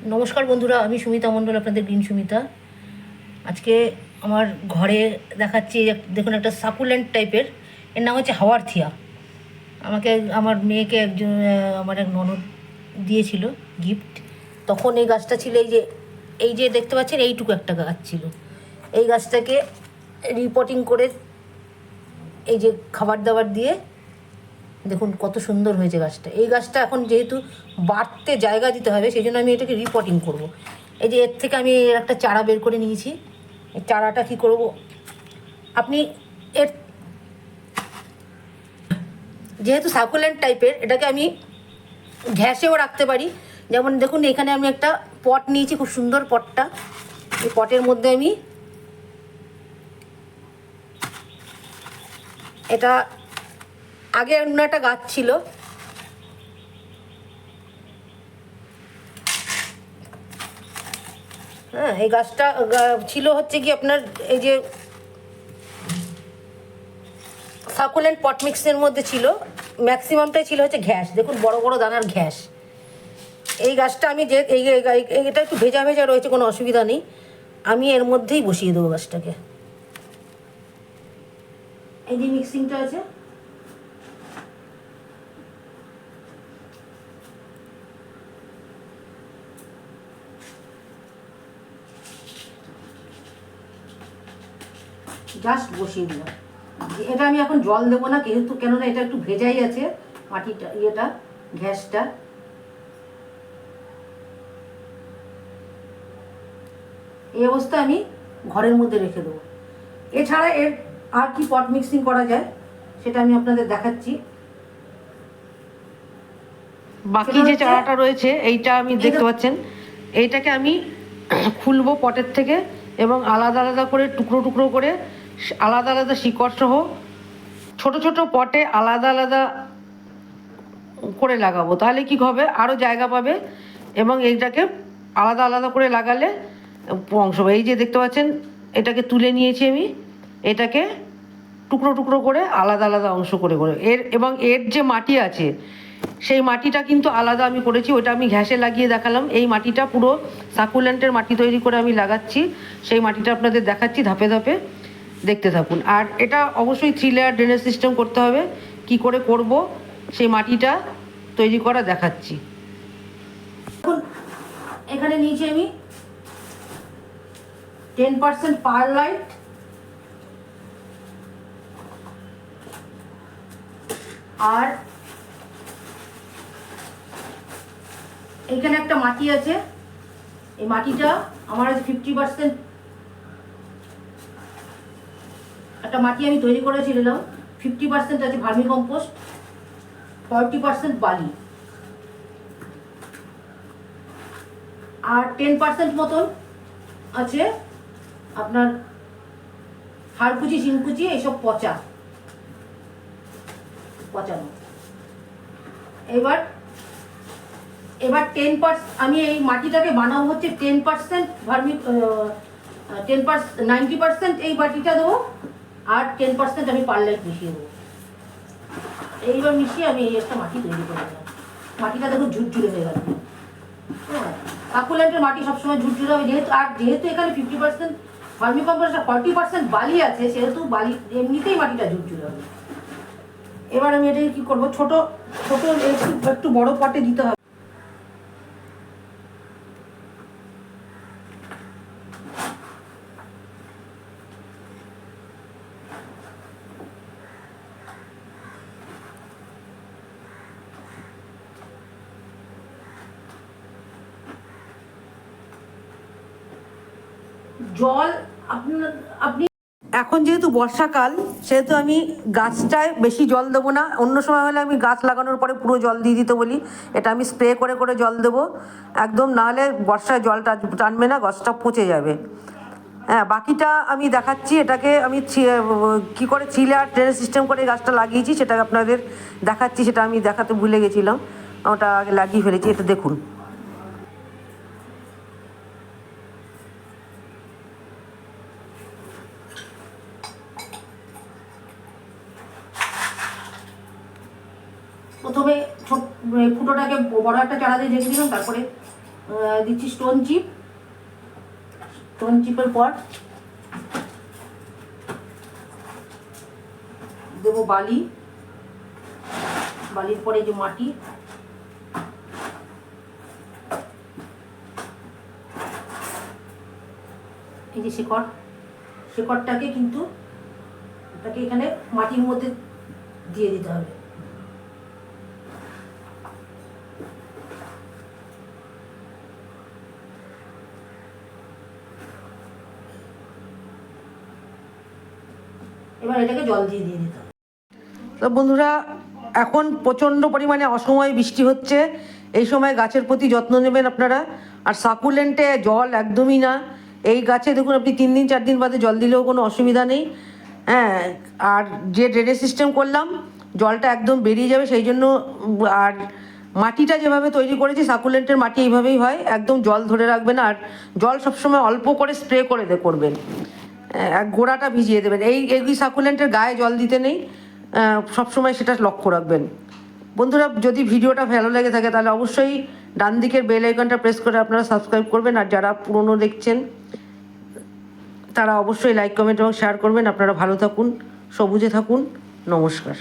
নমস্কার বন্ধুরা, আমি সুমিতা মণ্ডল, আপনাদের গ্রিন সুমিতা। আজকে আমার ঘরে দেখাচ্ছি, দেখুন একটা সাকুলেন্ট টাইপের, এর নাম হচ্ছে হাওয়ার থিয়া। আমাকে আমার মেয়েকে একজন আমার এক ননদ দিয়েছিল গিফট। তখন এই গাছটা ছিল এই যে দেখতে পাচ্ছেন, এইটুকু একটা গাছ ছিল। এই গাছটাকে রিপোর্টিং করে এই যে খাবার দাবার দিয়ে দেখুন কত সুন্দর হয়েছে গাছটা। এই গাছটা এখন যেহেতু বাড়তে জায়গা দিতে হবে, সেই জন্য আমি এটাকে রিপোর্টিং করব। এই যে এর থেকে আমি একটা চারা বের করে নিয়েছি। এই চারাটা কী করব, আপনি এর যেহেতু সাকুলেন্ট টাইপের, এটাকে আমি ঘ্যাসেও রাখতে পারি। যেমন দেখুন, এখানে আমি একটা পট নিয়েছি, খুব সুন্দর পটটা। এই পটের মধ্যে আমি এটা আগে অন্য একটা গাছ ছিল, হ্যাঁ, এই গাছটা ছিল হচ্ছে কি আপনার এই যে সাকুলেন্ট পট মিক্সের মধ্যে ছিল, ম্যাক্সিমামটাই ছিল হচ্ছে ঘ্যাস। দেখুন বড় বড় দানার ঘ্যাস। এই গাছটা আমি যে এটা একটু ভেজা ভেজা রয়েছে, কোনো অসুবিধা নেই, আমি এর মধ্যেই বসিয়ে দেবো গাছটাকে। এই যে মিক্সিংটা আছে, জাস্ট বসিয়ে দিলাম। এটা আমি এখন জল দেবো না, কেননা এটা একটু ভেজাই আছে মাটিটা, ঘ্যাসটা। এই অবস্থায় আমি ঘরের মধ্যে রেখে দেবো। এছাড়া এর আর কি পট মিক্সিং করা যায় সেটা আমি আপনাদের দেখাচ্ছি। বাকি যে চারাটা রয়েছে এইটা আমি দেখতে পাচ্ছেন, এইটাকে আমি খুলবো পটের থেকে এবং আলাদা আলাদা করে টুকরো টুকরো করে আলাদা আলাদা শিকড় সহ ছোট ছোট পটে আলাদা আলাদা করে লাগাবো। তাহলে কি হবে, আরও জায়গা পাবে এবং এইটাকে আলাদা আলাদা করে লাগালে অংশ পাবে। এই যে দেখতে পাচ্ছেন, এটাকে তুলে নিয়েছি আমি, এটাকে টুকরো টুকরো করে আলাদা আলাদা অংশ করে করে এর যে মাটি আছে সেই মাটিটা কিন্তু আলাদা আমি করেছি। ওটা আমি ঘ্যাসে লাগিয়ে দেখালাম। এই মাটিটা পুরো সাকুলেন্টের মাটি তৈরি করে আমি লাগাচ্ছি, সেই মাটিটা আপনাদের দেখাচ্ছি ধাপে ধাপে, দেখতে থাকুন। আর এটা অবশ্যই 3 লেয়ার ড্রেনেজ সিস্টেম করতে হবে। কি করে করব সেই মাটিটা তৈরি করা দেখাচ্ছি। এখন এখানে নিয়েছি আমি 10% পারলাইট, আর এখানে একটা মাটি আছে। এই মাটিটা আমার আছে 50%। একটা মাটি আমি তৈরি করেছিলাম, 50% আছে ভার্মি কম্পোস্ট, 40% বালি, আর 10% মতন আছে আপনার হাড়কুচি, শিংকুচি, এইসব পচানো। এবার 10% আমি এই মাটিটাকে বানাবো হচ্ছে 10% ভার্মি, 90% এই মাটিটা দেবো, আর 10% আমি পারলাইট মিশিয়ে দেবো। এইবার মিশিয়ে আমি এই একটা মাটি তৈরি করে দিলাম। মাটিটা দেখুন ঝুরঝুরে হয়ে গেল। হ্যাঁ, সাকুলেন্টের মাটি সবসময় ঝুরঝুরে হবে, যেহেতু এখানে 50% ভার্মি কম্পোস্ট, 40% বালি আছে, সেহেতু বালি এমনিতেই মাটিটা ঝুরঝুরে হবে। এবার আমি এটাকে কি করবো, ছোট ছোট একটু বড় পটে দিতে হবে। জল আপনি এখন যেহেতু বর্ষাকাল, সেহেতু আমি গাছটায় বেশি জল দেবো না। অন্য সময় হলে আমি গাছ লাগানোর পরে পুরো জল দিয়ে দিতে বলি। এটা আমি স্প্রে করে করে জল দেবো একদম, নাহলে বর্ষায় জলটা টানবে না, গাছটা পচে যাবে। হ্যাঁ, বাকিটা আমি দেখাচ্ছি। এটাকে আমি কী করে 3 লেয়ার ড্রেনেজ সিস্টেম করে গাছটা লাগিয়েছি সেটা আপনাদের দেখাচ্ছি। সেটা আমি দেখাতে ভুলে গেছিলাম, ওটা আগে লাগিয়ে ফেলেছি। এটা দেখুন, প্রথমে ফুটোটাকে বড় একটা চারা দিয়ে রেখে দিলাম, তারপরে দিচ্ছি স্টোন চিপের পর দেবো বালির পরে যে মাটি, এই যে শেকড়টাকে কিন্তু এটাকে এখানে মাটির মধ্যে দিয়ে দিতে হবে। এবার এটাকে জল দিয়ে দিতে হবে। তো বন্ধুরা, এখন প্রচণ্ড পরিমাণে অসময়ে বৃষ্টি হচ্ছে, এই সময় গাছের প্রতি যত্ন নেবেন আপনারা। আর সাকুলেন্টে জল একদমই না, এই গাছে দেখুন আপনি 3 দিন 4 দিন বাদে জল দিলেও কোনো অসুবিধা নেই। হ্যাঁ, আর যে ড্রেনেজ সিস্টেম করলাম জলটা একদম বেরিয়ে যাবে সেই জন্য। আর মাটিটা যেভাবে তৈরি করেছি সাকুলেন্টের মাটি এইভাবেই হয়, একদম জল ধরে রাখবে না। আর জল সবসময় অল্প করে স্প্রে করে করবেন, গোড়াটা ভিজিয়ে দেবেন। এই সাকুলেন্টের গায়ে জল দিতে নেই, সবসময় সেটা লক্ষ্য রাখবেন। বন্ধুরা, যদি ভিডিওটা ভালো লেগে থাকে তাহলে অবশ্যই ডান দিকের বেল আইকনটা প্রেস করে আপনারা সাবস্ক্রাইব করবেন। আর যারা পুরনো দেখছেন তারা অবশ্যই লাইক, কমেন্ট এবং শেয়ার করবেন। আপনারা ভালো থাকুন, সবুজে থাকুন। নমস্কার।